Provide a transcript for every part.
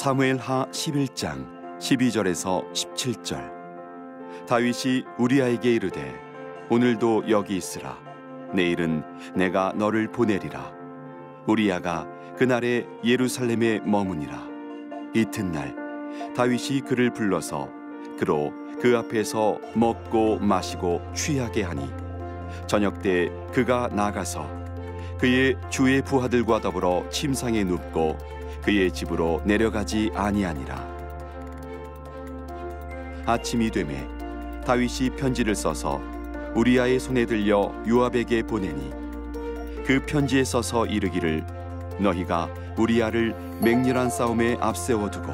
사무엘하 11장 12절에서 17절. 다윗이 우리아에게 이르되 오늘도 여기 있으라. 내일은 내가 너를 보내리라. 우리아가 그날에 예루살렘에 머무니라. 이튿날 다윗이 그를 불러서 그로 그 앞에서 먹고 마시고 취하게 하니 저녁 때 그가 나가서 그의 주의 부하들과 더불어 침상에 눕고 그의 집으로 내려가지 아니하니라. 아침이 되매 다윗이 편지를 써서 우리아의 손에 들려 요압에게 보내니 그 편지에 써서 이르기를 너희가 우리아를 맹렬한 싸움에 앞세워 두고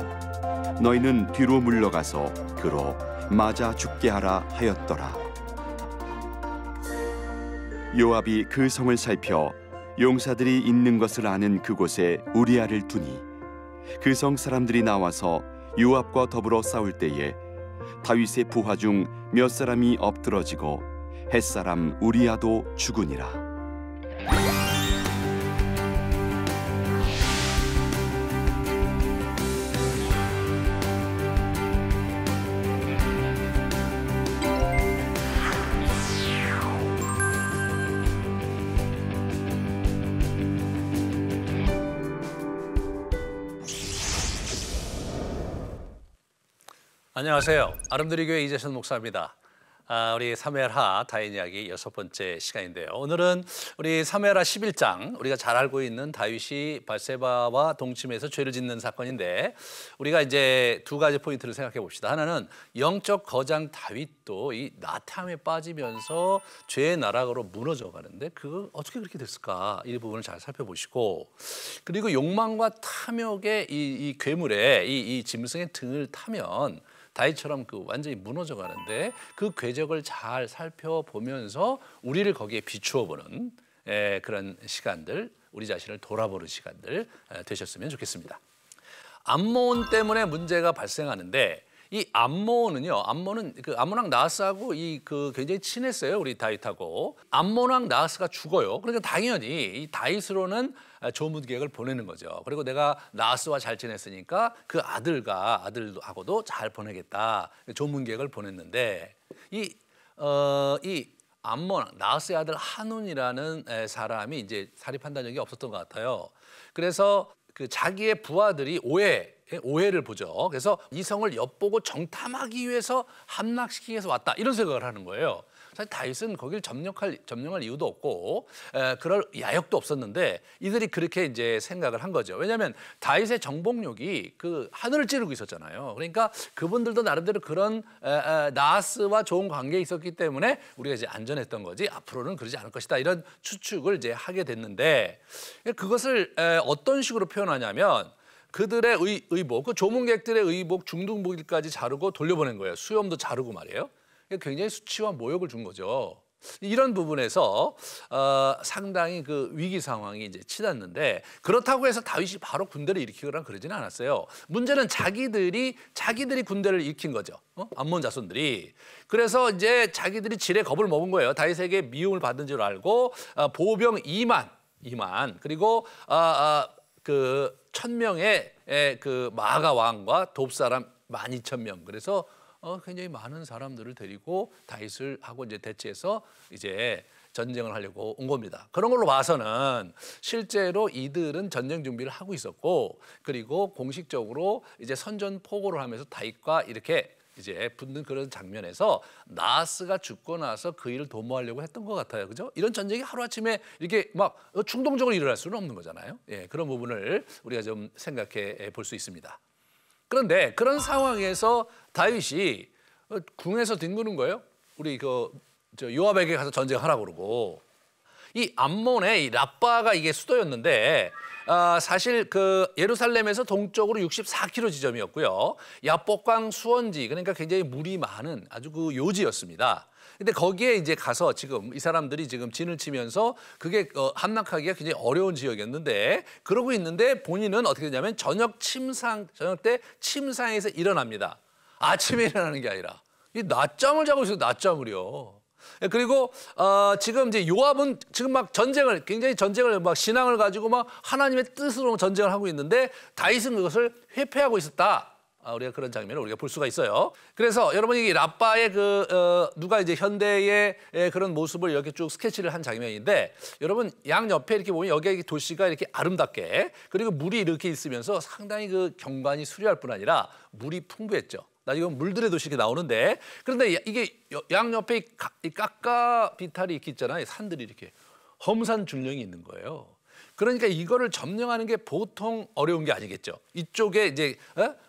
너희는 뒤로 물러가서 그로 맞아 죽게 하라 하였더라. 요압이 그 성을 살펴 용사들이 있는 것을 아는 그곳에 우리아를 두니 그 성 사람들이 나와서 요압과 더불어 싸울 때에 다윗의 부하 중 몇 사람이 엎드러지고 햇사람 우리아도 죽으니라. 안녕하세요. 아름드리 교회 이재선 목사입니다. 우리 사무엘하 다윗 이야기 6번째 시간인데요. 오늘은 우리 사무엘하 11장, 우리가 잘 알고 있는 다윗이 밧세바와 동침해서 죄를 짓는 사건인데 우리가 이제 두 가지 포인트를 생각해 봅시다. 하나는 영적 거장 다윗도 이 나태함에 빠지면서 죄의 나락으로 무너져 가는데 그거 어떻게 그렇게 됐을까? 이 부분을 잘 살펴보시고, 그리고 욕망과 탐욕의 이 괴물의 이 짐승의 등을 타면 다윗처럼 그 완전히 무너져 가는데 그 궤적을 잘 살펴보면서 우리를 거기에 비추어 보는 그런 시간들, 우리 자신을 돌아보는 시간들 되셨으면 좋겠습니다. 암몬 때문에 문제가 발생하는데 이 암몬은요, 암몬은 그 암몬 왕 나하스하고 굉장히 친했어요, 우리 다윗하고. 암몬 왕 나하스가 죽어요. 그러니까 당연히 이 다윗으로는 조문객을 보내는 거죠. 그리고 내가 나하스와 잘 지냈으니까 그 아들하고도 잘 보내겠다. 조문객을 보냈는데 이 암몬 나하스의 아들 한운이라는 사람이 이제 사리 판단력이 없었던 것 같아요. 그래서 그 자기의 부하들이 오해를 보죠. 그래서 이 성을 엿보고 정탐하기 위해서 함락시키기 위해서 왔다, 이런 생각을 하는 거예요. 사실 다윗은 거기를 점령할 이유도 없고 그럴 야욕도 없었는데 이들이 그렇게 이제 생각을 한 거죠. 왜냐하면 다윗의 정복력이 그 하늘을 찌르고 있었잖아요. 그러니까 그분들도 나름대로 그런 나하스와 좋은 관계에 있었기 때문에 우리가 이제 안전했던 거지 앞으로는 그러지 않을 것이다, 이런 추측을 이제 하게 됐는데 그것을 어떤 식으로 표현하냐면 그들의 의복, 그 조문객들의 의복 중등부일까지 자르고 돌려보낸 거예요. 수염도 자르고 말이에요. 굉장히 수치와 모욕을 준 거죠. 이런 부분에서 상당히 그 위기 상황이 이제 치닫는데, 그렇다고 해서 다윗이 바로 군대를 일으키거나 그러지는 않았어요. 문제는 자기들이 군대를 일으킨 거죠. 암몬 자손들이. 그래서 이제 자기들이 지레 겁을 먹은 거예요. 다윗에게 미움을 받은 줄 알고 보병 2만 그리고 그 1000명의 그 마가 왕과 돕사람 12,000명. 그래서 굉장히 많은 사람들을 데리고 다윗을 하고 이제 대치해서 이제 전쟁을 하려고 온 겁니다. 그런 걸로 봐서는 실제로 이들은 전쟁 준비를 하고 있었고, 그리고 공식적으로 이제 선전포고를 하면서 다윗과 이렇게 이제 붙는 그런 장면에서 나하스가 죽고 나서 그 일을 도모하려고 했던 것 같아요. 그죠? 이런 전쟁이 하루아침에 이렇게 막 충동적으로 일어날 수는 없는 거잖아요. 예, 그런 부분을 우리가 좀 생각해 볼 수 있습니다. 그런데 그런 상황에서 다윗이 궁에서 뒹구는 거예요. 우리 요압에게 가서 전쟁하라고 그러고, 이 암몬의 이 라빠가 이게 수도였는데 사실 그 예루살렘에서 동쪽으로 64km 지점이었고요. 야복강 수원지, 그러니까 굉장히 물이 많은 아주 그 요지였습니다. 근데 거기에 이제 가서 지금 이 사람들이 지금 진을 치면서 그게 함락하기가 굉장히 어려운 지역이었는데, 그러고 있는데 본인은 어떻게 되냐면 저녁 때 침상에서 일어납니다. 아침에 일어나는 게 아니라 이 낮잠을 자고 있어요. 낮잠을요. 그리고 지금 이제 요압은 지금 막 굉장히 전쟁을 막 신앙을 가지고 막 하나님의 뜻으로 전쟁을 하고 있는데 다윗은 그것을 회피하고 있었다. 우리가 그런 장면을 우리가 볼 수가 있어요. 그래서 여러분이 라빠의 누가 이제 현대의 그런 모습을 이렇게 쭉 스케치를 한 장면인데 여러분 양 옆에 이렇게 보면 여기 도시가 이렇게 아름답게 그리고 물이 이렇게 있으면서 상당히 그 경관이 수려할 뿐 아니라 물이 풍부했죠. 나 지금 물들의 도시 이렇게 나오는데 그런데 이게 양 옆에 이 깎아 비탈이 이렇게 있잖아요. 산들이 이렇게 험산 준령이 있는 거예요. 그러니까 이거를 점령하는 게 보통 어려운 게 아니겠죠. 이쪽에 이제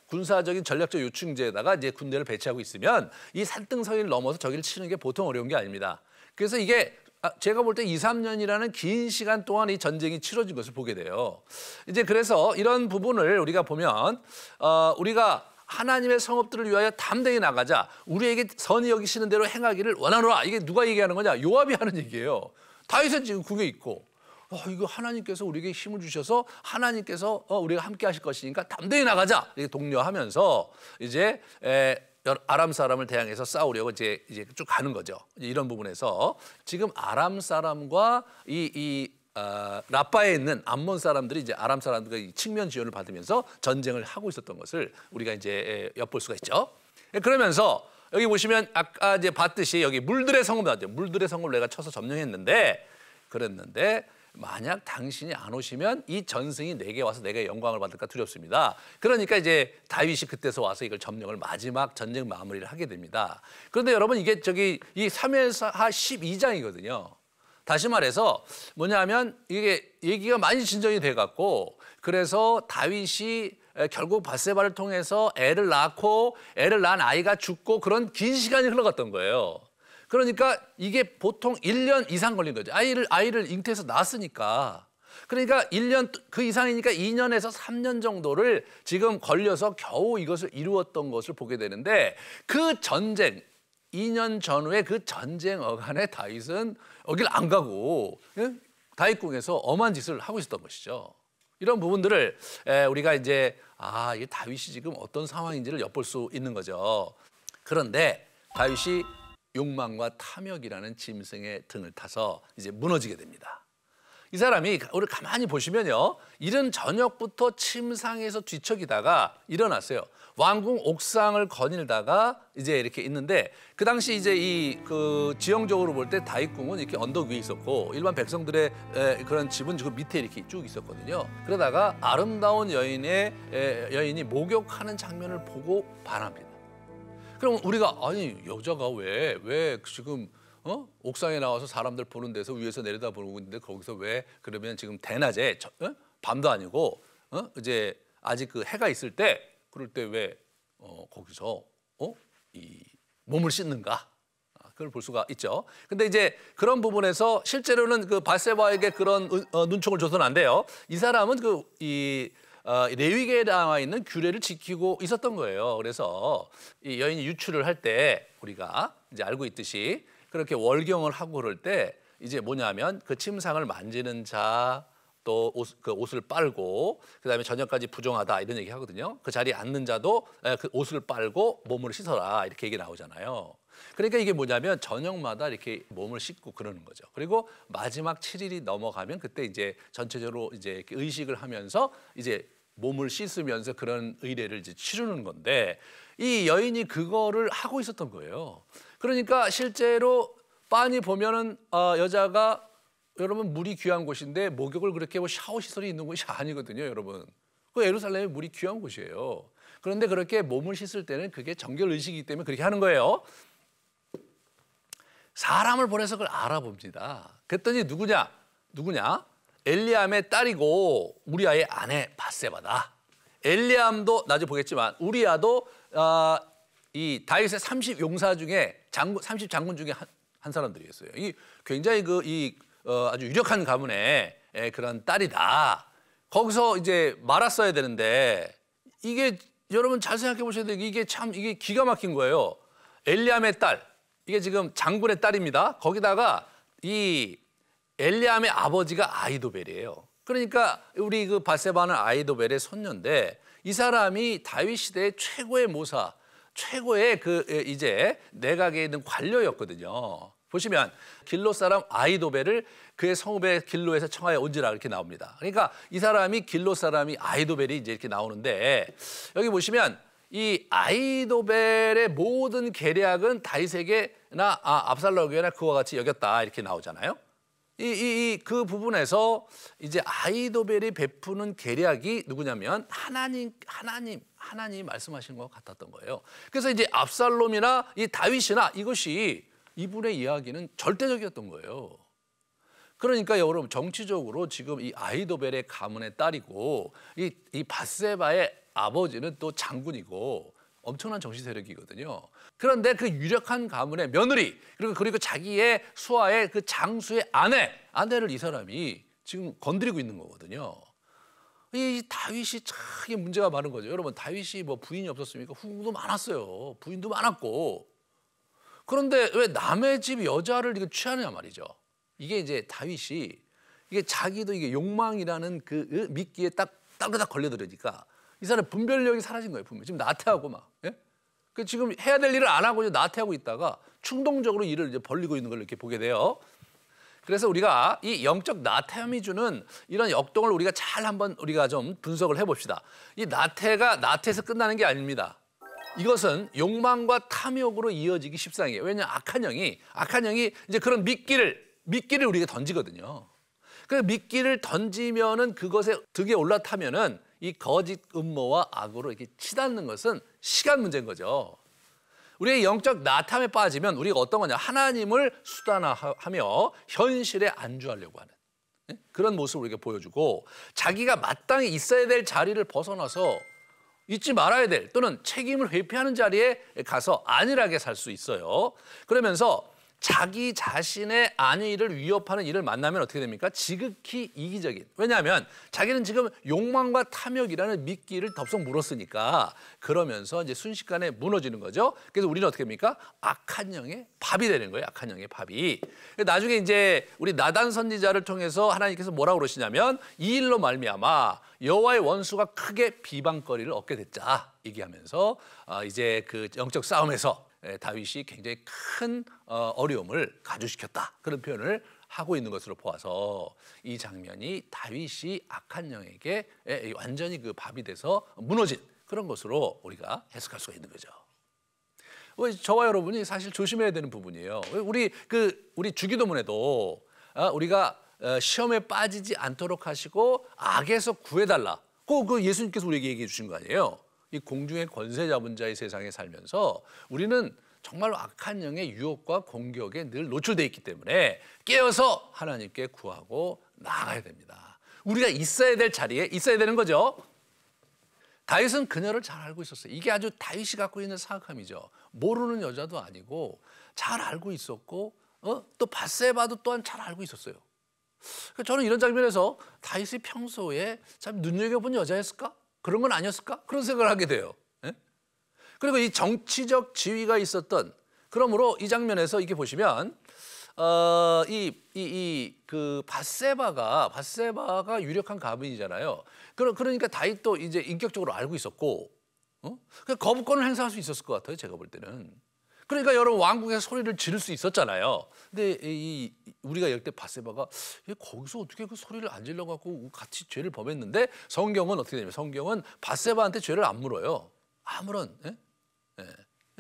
군사적인 전략적 요충지에다가 이제 군대를 배치하고 있으면 이 산등성이를 넘어서 저기를 치는 게 보통 어려운 게 아닙니다. 그래서 이게 제가 볼 때 2, 3년이라는 긴 시간 동안 이 전쟁이 치러진 것을 보게 돼요. 이제 그래서 이런 부분을 우리가 보면 우리가 하나님의 성읍들을 위하여 담대히 나가자. 우리에게 선히 여기시는 대로 행하기를 원하노라. 이게 누가 얘기하는 거냐? 요압이 하는 얘기예요. 다윗은 지금 궁에 있고 이거 하나님께서 우리에게 힘을 주셔서 하나님께서 우리가 함께 하실 것이니까 담대히 나가자. 이렇게 독려하면서 이제 아람 사람을 대항해서 싸우려고 이제 쭉 가는 거죠. 이런 부분에서 지금 아람 사람과 라빠에 있는 암몬 사람들이 이제 아람 사람들과 측면 지원을 받으면서 전쟁을 하고 있었던 것을 우리가 이제 엿볼 수가 있죠. 그러면서 여기 보시면 아까 이제 봤듯이 여기 물들의 성읍 나왔죠. 물들의 성읍을 내가 쳐서 점령했는데 그랬는데 만약 당신이 안 오시면 이 전승이 내게 와서 내가 영광을 받을까 두렵습니다. 그러니까 이제 다윗이 그때서 와서 이걸 점령을 마지막 전쟁 마무리를 하게 됩니다. 그런데 여러분 이게 이 사무엘하 12장이거든요. 다시 말해서 뭐냐면 이게 얘기가 많이 진전이 돼 갖고 그래서 다윗이 결국 밧세바를 통해서 애를 낳고 애를 낳은 아이가 죽고 그런 긴 시간이 흘러갔던 거예요. 그러니까 이게 보통 1년 이상 걸린 거죠. 아이를 잉태해서 낳았으니까. 그러니까 1년 그 이상이니까 2년에서 3년 정도를 지금 걸려서 겨우 이것을 이루었던 것을 보게 되는데 그 전쟁 2년 전후에 그 전쟁 어간에 다윗은 여길 안 가고 다윗궁에서 엄한 짓을 하고 있었던 것이죠. 이런 부분들을 우리가 이제 이게 다윗이 지금 어떤 상황인지를 엿볼 수 있는 거죠. 그런데 다윗이 욕망과 탐욕이라는 짐승의 등을 타서 이제 무너지게 됩니다. 이 사람이 우리 가만히 보시면요, 이른 저녁부터 침상에서 뒤척이다가 일어났어요. 왕궁 옥상을 거닐다가 이제 이렇게 있는데 그 당시 이제 그 지형적으로 볼 때 다윗궁은 이렇게 언덕 위에 있었고 일반 백성들의 그런 집은 그 밑에 이렇게 쭉 있었거든요. 그러다가 아름다운 여인이 목욕하는 장면을 보고 반합니다. 그럼 우리가 아니 여자가 왜 지금 옥상에 나와서 사람들 보는 데서 위에서 내려다 보고 있는데 거기서 왜 그러면 지금 대낮에 밤도 아니고 이제 아직 그 해가 있을 때 그럴 때 왜 거기서 이 몸을 씻는가? 그걸 볼 수가 있죠. 근데 이제 그런 부분에서 실제로는 그 밧세바에게 그런 눈총을 줘서는 안 돼요. 이 사람은 레위기에 나와 있는 규례를 지키고 있었던 거예요. 그래서 이 여인이 유출을 할 때 우리가 이제 알고 있듯이 그렇게 월경을 하고 그럴 때 이제 뭐냐면 그 침상을 만지는 자 또 그 옷을 빨고 그다음에 저녁까지 부정하다 이런 얘기 하거든요. 그 자리에 앉는 자도 그 옷을 빨고 몸을 씻어라 이렇게 얘기 나오잖아요. 그러니까 이게 뭐냐면 저녁마다 이렇게 몸을 씻고 그러는 거죠. 그리고 마지막 7일이 넘어가면 그때 이제 전체적으로 이제 이렇게 의식을 하면서 이제 몸을 씻으면서 그런 의례를 이제 치르는 건데 이 여인이 그거를 하고 있었던 거예요. 그러니까 실제로 빤히 보면은 여자가 여러분 물이 귀한 곳인데 목욕을 그렇게 샤워 시설이 있는 곳이 아니거든요, 여러분. 그 예루살렘이 물이 귀한 곳이에요. 그런데 그렇게 몸을 씻을 때는 그게 정결 의식이기 때문에 그렇게 하는 거예요. 사람을 보내서 그걸 알아봅니다. 그랬더니 누구냐? 엘리암의 딸이고 우리아의 아내 밧세바다. 엘리암도 나중에 보겠지만 우리아도 이 다윗의 30용사 중에 30장군 중에 한 사람들이었어요. 이 굉장히 아주 유력한 가문의 그런 딸이다. 거기서 이제 말았어야 되는데 이게 여러분 잘 생각해 보셔야 돼요. 이게 기가 막힌 거예요. 엘리암의 딸. 이게 지금 장군의 딸입니다. 거기다가 이 엘리암의 아버지가 아히도벨이에요. 그러니까 우리 그 밧세바는 아히도벨의 손녀인데 이 사람이 다윗 시대의 최고의 모사, 최고의 이제 내각에 있는 관료였거든요. 보시면 길로 사람 아히도벨을 그의 성읍의 길로에서 청하여 온지라 이렇게 나옵니다. 그러니까 이 사람이 길로 사람이 아히도벨이 이제 이렇게 나오는데 여기 보시면 이 아히도벨의 모든 계략은 다윗에게나 압살롬에게나 그와 같이 여겼다 이렇게 나오잖아요. 그 부분에서 이제 아히도벨이 베푸는 계략이 누구냐면 하나님 말씀하신 것 같았던 거예요. 그래서 이제 압살롬이나 이 다윗이나 이것이 이분의 이야기는 절대적이었던 거예요. 그러니까 여러분 정치적으로 지금 이 아히도벨의 가문의 딸이고 이 밧세바의 아버지는 또 장군이고 엄청난 정치 세력이거든요. 그런데 그 유력한 가문의 며느리 그리고 자기의 수하의 그 장수의 아내를 이 사람이 지금 건드리고 있는 거거든요. 이 다윗이 참 문제가 많은 거죠. 여러분 다윗이 뭐 부인이 없었습니까? 후궁도 많았어요. 부인도 많았고. 그런데 왜 남의 집 여자를 이거 취하느냐 말이죠. 이게 이제 다윗이 이게 자기도 이게 욕망이라는 그 미끼에 딱 걸려들으니까 이 사람 분별력이 사라진 거예요. 분명 지금 나태하고 막. 예? 그 지금 해야 될 일을 안 하고 이제 나태하고 있다가 충동적으로 일을 이제 벌리고 있는 걸 이렇게 보게 돼요. 그래서 우리가 이 영적 나태함이 주는 이런 역동을 우리가 잘 한번 우리가 좀 분석을 해봅시다. 이 나태에서 끝나는 게 아닙니다. 이것은 욕망과 탐욕으로 이어지기 십상이에요. 왜냐하면 악한 영이 이제 그런 미끼를 우리가 던지거든요. 그 미끼를 던지면은 그것에 득에 올라타면은 이 거짓 음모와 악으로 이렇게 치닫는 것은 시간 문제인 거죠. 우리의 영적 나탐에 빠지면 우리가 어떤 거냐? 하나님을 수단화하며 현실에 안주하려고 하는 그런 모습을 우리가 보여주고 자기가 마땅히 있어야 될 자리를 벗어나서 잊지 말아야 될 또는 책임을 회피하는 자리에 가서 안일하게 살 수 있어요. 그러면서 자기 자신의 안위를 위협하는 일을 만나면 어떻게 됩니까? 지극히 이기적인. 왜냐하면 자기는 지금 욕망과 탐욕이라는 미끼를 덥석 물었으니까 그러면서 이제 순식간에 무너지는 거죠. 그래서 우리는 어떻게 합니까? 악한 영의 밥이 되는 거예요. 악한 영의 밥이. 나중에 이제 우리 나단 선지자를 통해서 하나님께서 뭐라고 그러시냐면 이 일로 말미암아 여호와의 원수가 크게 비방거리를 얻게 됐자 얘기하면서 이제 그 영적 싸움에서 다윗이 굉장히 큰 어려움을 가중시켰다. 그런 표현을 하고 있는 것으로 보아서 이 장면이 다윗이 악한 영에게 완전히 그 밥이 돼서 무너진 그런 것으로 우리가 해석할 수가 있는 거죠. 저와 여러분이 사실 조심해야 되는 부분이에요. 우리 주기도문에도 우리가 시험에 빠지지 않도록 하시고 악에서 구해달라. 그 예수님께서 우리에게 얘기해 주신 거 아니에요. 이 공중의 권세 잡은 자의 세상에 살면서 우리는 정말로 악한 영의 유혹과 공격에 늘 노출되어 있기 때문에 깨어서 하나님께 구하고 나아가야 됩니다. 우리가 있어야 될 자리에 있어야 되는 거죠. 다윗은 그녀를 잘 알고 있었어요. 이게 아주 다윗이 갖고 있는 사악함이죠. 모르는 여자도 아니고 잘 알고 있었고 또 밧세바도 또한 잘 알고 있었어요. 저는 이런 장면에서 다윗이 평소에 참 눈여겨본 여자였을까? 그런 건 아니었을까? 그런 생각을 하게 돼요. 예? 그리고 이 정치적 지위가 있었던 그러므로 이 장면에서 이렇게 보시면 그 밧세바가 유력한 가문이잖아요. 그러니까 다윗도 이제 인격적으로 알고 있었고 거부권을 행사할 수 있었을 것 같아요. 제가 볼 때는. 그러니까 여러분 왕궁에서 소리를 지를 수 있었잖아요. 근데 우리가 열 때 밧세바가 거기서 어떻게 그 소리를 안 질러 갖고 같이 죄를 범했는데 성경은 어떻게 되냐면 성경은 밧세바한테 죄를 안 물어요. 아무런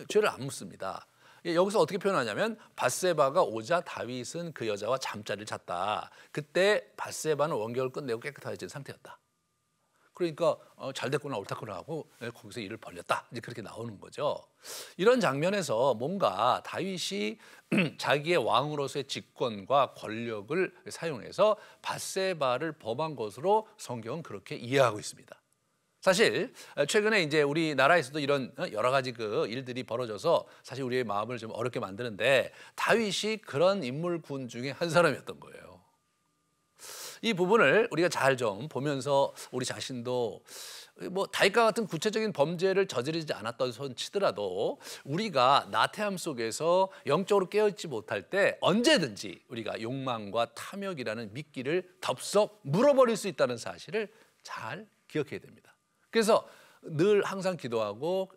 죄를 안 묻습니다. 여기서 어떻게 표현하냐면 밧세바가 오자 다윗은 그 여자와 잠자리를 잤다. 그때 밧세바는 원격을 끝내고 깨끗해진 상태였다. 그러니까 잘 됐구나 옳다구나 하고 거기서 일을 벌렸다. 이제 그렇게 나오는 거죠. 이런 장면에서 뭔가 다윗이 자기의 왕으로서의 직권과 권력을 사용해서 밧세바를 범한 것으로 성경은 그렇게 이해하고 있습니다. 사실 최근에 이제 우리나라에서도 이런 여러 가지 그 일들이 벌어져서 사실 우리의 마음을 좀 어렵게 만드는데 다윗이 그런 인물군 중에 한 사람이었던 거예요. 이 부분을 우리가 잘 좀 보면서 우리 자신도 뭐 다윗과 같은 구체적인 범죄를 저지르지 않았던 손 치더라도 우리가 나태함 속에서 영적으로 깨어있지 못할 때 언제든지 우리가 욕망과 탐욕이라는 미끼를 덥석 물어버릴 수 있다는 사실을 잘 기억해야 됩니다. 그래서 늘 항상 기도하고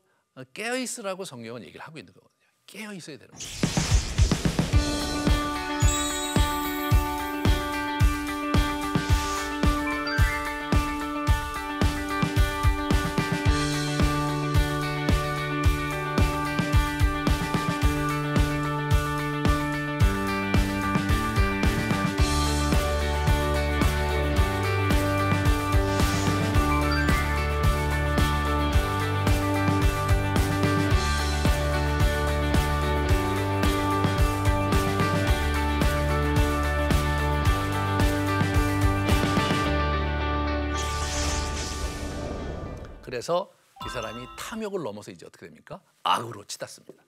깨어있으라고 성경은 얘기를 하고 있는 거거든요. 깨어있어야 되는 거예요. 그래서 이 사람이 탐욕을 넘어서 이제 어떻게 됩니까? 악으로 치닫습니다.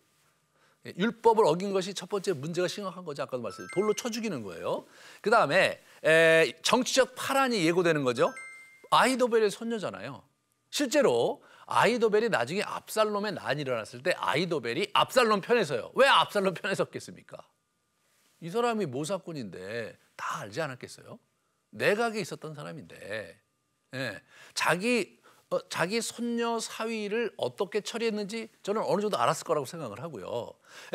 율법을 어긴 것이 첫 번째 문제가 심각한 거죠. 아까도 말씀드렸죠. 돌로 쳐 죽이는 거예요. 그다음에 정치적 파란이 예고되는 거죠. 아히도벨의 손녀잖아요. 실제로 아히도벨이 나중에 압살롬의 난이 일어났을 때 아히도벨이 압살롬 편에 서요. 왜 압살롬 편에 섰겠습니까? 이 사람이 모사꾼인데 다 알지 않았겠어요? 내각에 있었던 사람인데 자기 손녀 사위를 어떻게 처리했는지 저는 어느 정도 알았을 거라고 생각을 하고요.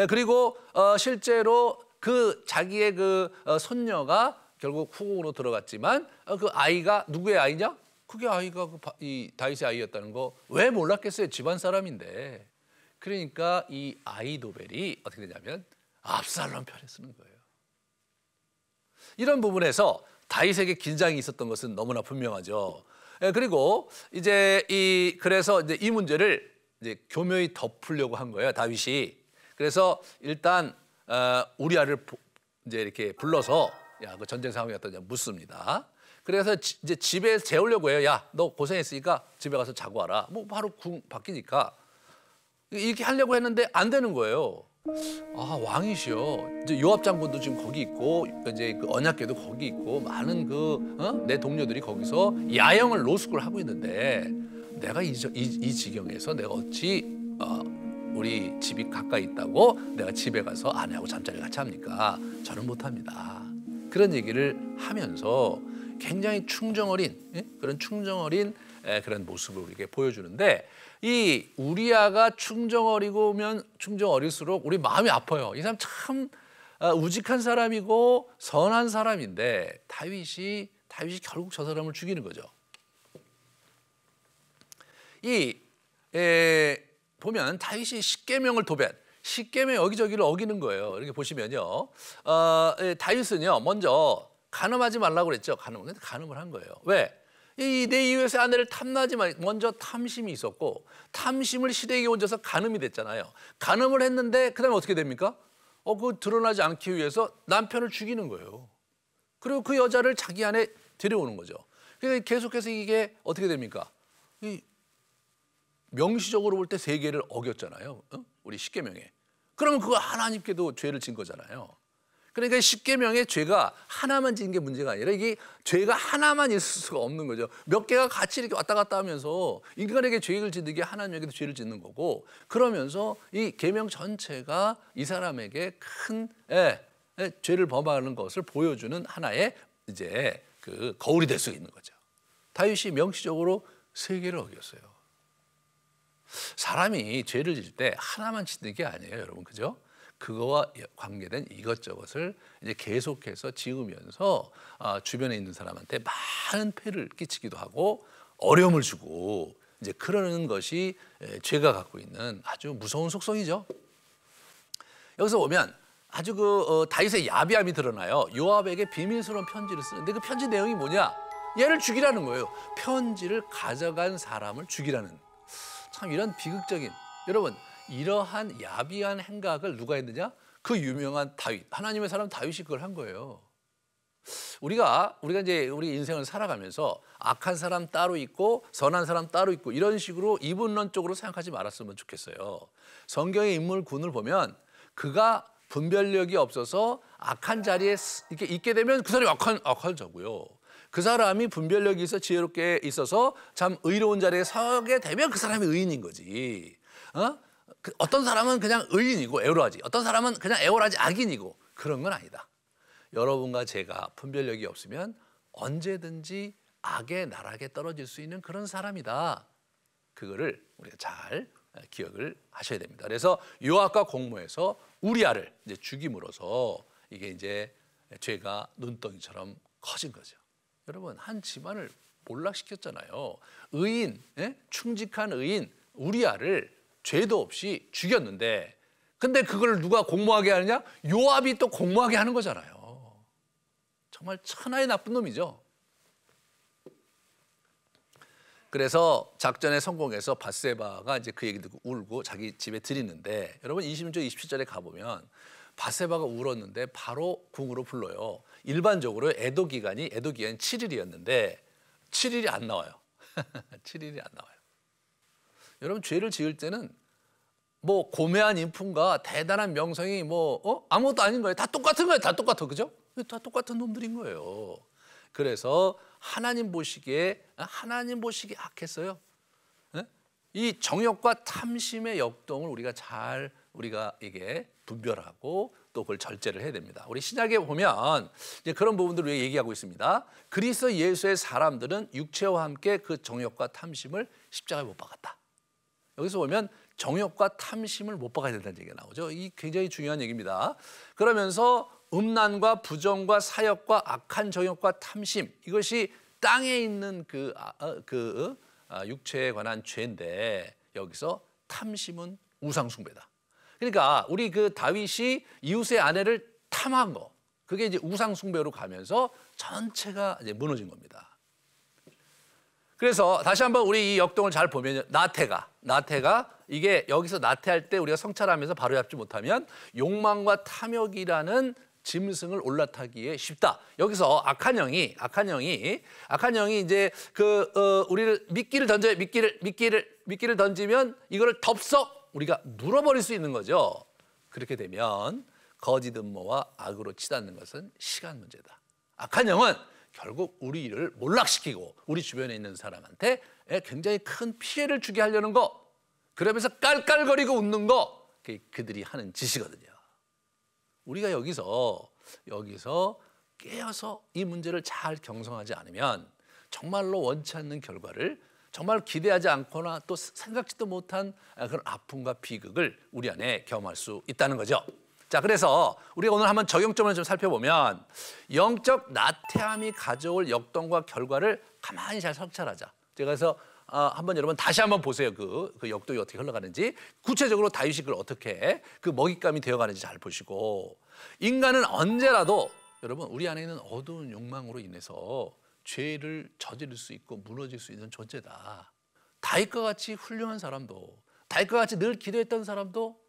그리고 실제로 그 자기의 그 손녀가 결국 후궁으로 들어갔지만 그 아이가 누구의 아이냐? 그게 아이가 이 다윗의 아이였다는 거 왜 몰랐겠어요? 집안 사람인데. 그러니까 이 아히도벨이 어떻게 되냐면 압살롬 편에 서는 거예요. 이런 부분에서 다윗에게 긴장이 있었던 것은 너무나 분명하죠. 그리고 그래서 이제 이 문제를 이제 교묘히 덮으려고 한 거예요, 다윗이. 그래서 일단 우리아를 이제 이렇게 불러서 그 전쟁 상황이 어떠냐 묻습니다. 그래서 이제 집에 재우려고 해요. 야, 너 고생했으니까 집에 가서 자고 와라. 뭐 바로 궁 바뀌니까 이렇게 하려고 했는데 안 되는 거예요. 아, 왕이시여. 이제 요압 장군도 지금 거기 있고 이제 그 언약궤도 거기 있고 많은 내 동료들이 거기서 야영을 노숙을 하고 있는데 내가 이 지경에서 내가 어찌 우리 집이 가까이 있다고 내가 집에 가서 아내하고 잠자리를 같이 합니까? 저는 못합니다. 그런 얘기를 하면서 굉장히 충정 어린 그런 모습을 우리에게 보여주는데 이 우리아가 충정 어릴수록 우리 마음이 아파요. 이 사람 참 우직한 사람이고 선한 사람인데 다윗이 결국 저 사람을 죽이는 거죠. 보면 다윗이 십계명을 십계명 여기저기를 어기는 거예요. 이렇게 보시면요, 다윗은요 먼저 간음하지 말라고 그랬죠. 간음을 한 거예요. 왜? 내 이웃의 아내를 탐나지 마. 먼저 탐심이 있었고 탐심을 시댁에 얹어서 간음이 됐잖아요. 간음을 했는데 그다음에 어떻게 됩니까? 그 드러나지 않기 위해서 남편을 죽이는 거예요. 그리고 그 여자를 자기 안에 데려오는 거죠. 그러니까 계속해서 이게 어떻게 됩니까? 명시적으로 볼 때 3개를 어겼잖아요. 우리 십계명에. 그러면 그거 하나님께도 죄를 진 거잖아요. 그러니까 십계명의 죄가 하나만 지은 게 문제가 아니라 이게 죄가 하나만 있을 수가 없는 거죠. 몇 개가 같이 이렇게 왔다 갔다 하면서 인간에게 죄를 짓는 게 하나님에게도 죄를 짓는 거고, 그러면서 이 계명 전체가 이 사람에게 큰 죄를 범하는 것을 보여주는 하나의 이제 그 거울이 될 수 있는 거죠. 다윗이 명시적으로 3개를 어겼어요. 사람이 죄를 질 때 하나만 짓는 게 아니에요, 여러분, 그죠? 그거와 관계된 이것저것을 이제 계속해서 지으면서 주변에 있는 사람한테 많은 폐를 끼치기도 하고 어려움을 주고 이제 그러는 것이 죄가 갖고 있는 아주 무서운 속성이죠. 여기서 보면 아주 다윗의 야비함이 드러나요. 요압에게 비밀스러운 편지를 쓰는데 그 편지 내용이 뭐냐? 얘를 죽이라는 거예요. 편지를 가져간 사람을 죽이라는. 참 이런 비극적인, 여러분, 이러한 야비한 행각을 누가 했느냐? 그 유명한 다윗, 하나님의 사람 다윗이 그걸 한 거예요. 우리가 이제 우리 인생을 살아가면서 악한 사람 따로 있고 선한 사람 따로 있고 이런 식으로 이분론적으로 생각하지 말았으면 좋겠어요. 성경의 인물군을 보면 그가 분별력이 없어서 악한 자리에 이렇게 있게 되면 그 사람이 악한 자고요. 그 사람이 분별력이 있어 지혜롭게 있어서 참 의로운 자리에 서게 되면 그 사람이 의인인 거지. 어떤 사람은 그냥 의인이고 애월하지, 어떤 사람은 그냥 애월하지 악인이고, 그런 건 아니다. 여러분과 제가 분별력이 없으면 언제든지 악의 나락에 떨어질 수 있는 그런 사람이다. 그거를 우리가 잘 기억을 하셔야 됩니다. 그래서 요압과 공모해서 우리아를 이제 죽임으로써 이게 이제 죄가 눈덩이처럼 커진 거죠. 여러분, 한 집안을 몰락시켰잖아요. 의인, 충직한 의인 우리아를 죄도 없이 죽였는데, 근데 그걸 누가 공모하게 하느냐? 요압이 또 공모하게 하는 거잖아요. 정말 천하의 나쁜 놈이죠. 그래서 작전에 성공해서 밧세바가 이제 그 얘기 듣고 울고 자기 집에 들이는데, 여러분 26절 27절에 가보면 밧세바가 울었는데 바로 궁으로 불러요. 일반적으로 애도 기간이 7일이었는데 7일이 안 나와요. 7일이 안 나와요. 여러분 죄를 지을 때는 뭐 고매한 인품과 대단한 명성이 뭐 아무것도 아닌 거예요. 다 똑같은 거예요. 다 똑같아. 그죠? 다 똑같은 놈들인 거예요. 그래서 하나님 보시기에 악했어요. 네? 이 정욕과 탐심의 역동을 우리가 이게 분별하고 또 그걸 절제를 해야 됩니다. 우리 신약에 보면 이제 그런 부분들을 얘기하고 있습니다. 그리스도 예수의 사람들은 육체와 함께 그 정욕과 탐심을 십자가에 못 박았다. 여기서 보면 정욕과 탐심을 못 박아야 된다는 얘기가 나오죠. 이 굉장히 중요한 얘기입니다. 그러면서 음란과 부정과 사역과 악한 정욕과 탐심, 이것이 땅에 있는 육체에 관한 죄인데, 여기서 탐심은 우상 숭배다. 그러니까 우리 다윗이 이웃의 아내를 탐한 거, 그게 이제 우상 숭배로 가면서 전체가 이제 무너진 겁니다. 그래서 다시 한번 우리 이 역동을 잘 보면 나태가 이게 여기서 나태할 때 우리가 성찰하면서 바로잡지 못하면 욕망과 탐욕이라는 짐승을 올라타기에 쉽다. 여기서 악한 영이 이제 우리를 미끼를 던져요. 미끼를 던지면 이거를 덥석 우리가 물어버릴 수 있는 거죠. 그렇게 되면 거짓 음모와 악으로 치닫는 것은 시간 문제다. 악한 영은 결국 우리를 몰락시키고 우리 주변에 있는 사람한테 굉장히 큰 피해를 주게 하려는 거, 그러면서 깔깔거리고 웃는 거, 그들이 하는 짓이거든요. 우리가 여기서 깨어서 이 문제를 잘 경성하지 않으면 정말로 원치 않는 결과를, 정말 기대하지 않거나 또 생각지도 못한 그런 아픔과 비극을 우리 안에 경험할 수 있다는 거죠. 자, 그래서 우리가 오늘 한번 적용점을 좀 살펴보면 영적 나태함이 가져올 역동과 결과를 가만히 잘 성찰하자. 제가 그래서 한번 여러분 다시 한번 보세요. 그 역동이 어떻게 흘러가는지, 구체적으로 다윗이 그걸 어떻게 그 먹잇감이 되어가는지 잘 보시고, 인간은 언제라도 여러분 우리 안에 있는 어두운 욕망으로 인해서 죄를 저지를 수 있고 무너질 수 있는 존재다. 다윗과 같이 훌륭한 사람도, 다윗과 같이 늘 기도했던 사람도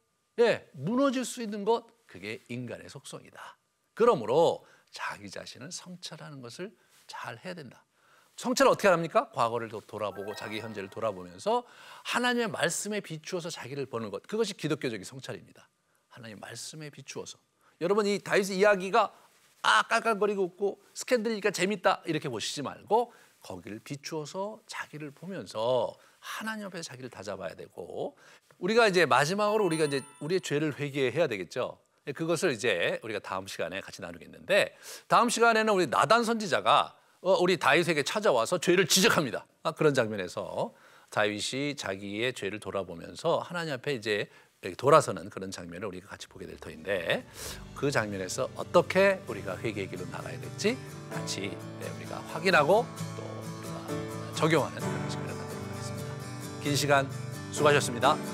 무너질 수 있는 것, 그게 인간의 속성이다. 그러므로 자기 자신을 성찰하는 것을 잘 해야 된다. 성찰을 어떻게 합니까? 과거를 돌아보고 자기 현재를 돌아보면서 하나님의 말씀에 비추어서 자기를 보는 것, 그것이 기독교적인 성찰입니다. 하나님의 말씀에 비추어서. 여러분, 이 다윗의 이야기가 깔깔거리고 웃고 스캔들이니까 재밌다 이렇게 보시지 말고 거기를 비추어서 자기를 보면서 하나님 앞에서 자기를 다잡아야 되고, 우리가 이제 마지막으로 우리가 이제 우리의 죄를 회개해야 되겠죠. 그것을 이제 우리가 다음 시간에 같이 나누겠는데, 다음 시간에는 우리 나단 선지자가 우리 다윗에게 찾아와서 죄를 지적합니다. 그런 장면에서 다윗이 자기의 죄를 돌아보면서 하나님 앞에 이제 돌아서는 그런 장면을 우리가 같이 보게 될 터인데, 그 장면에서 어떻게 우리가 회개의 길로 나가야 될지 같이 우리가 확인하고 또 우리가 적용하는 그런 시간을 갖도록 하겠습니다. 긴 시간 수고하셨습니다.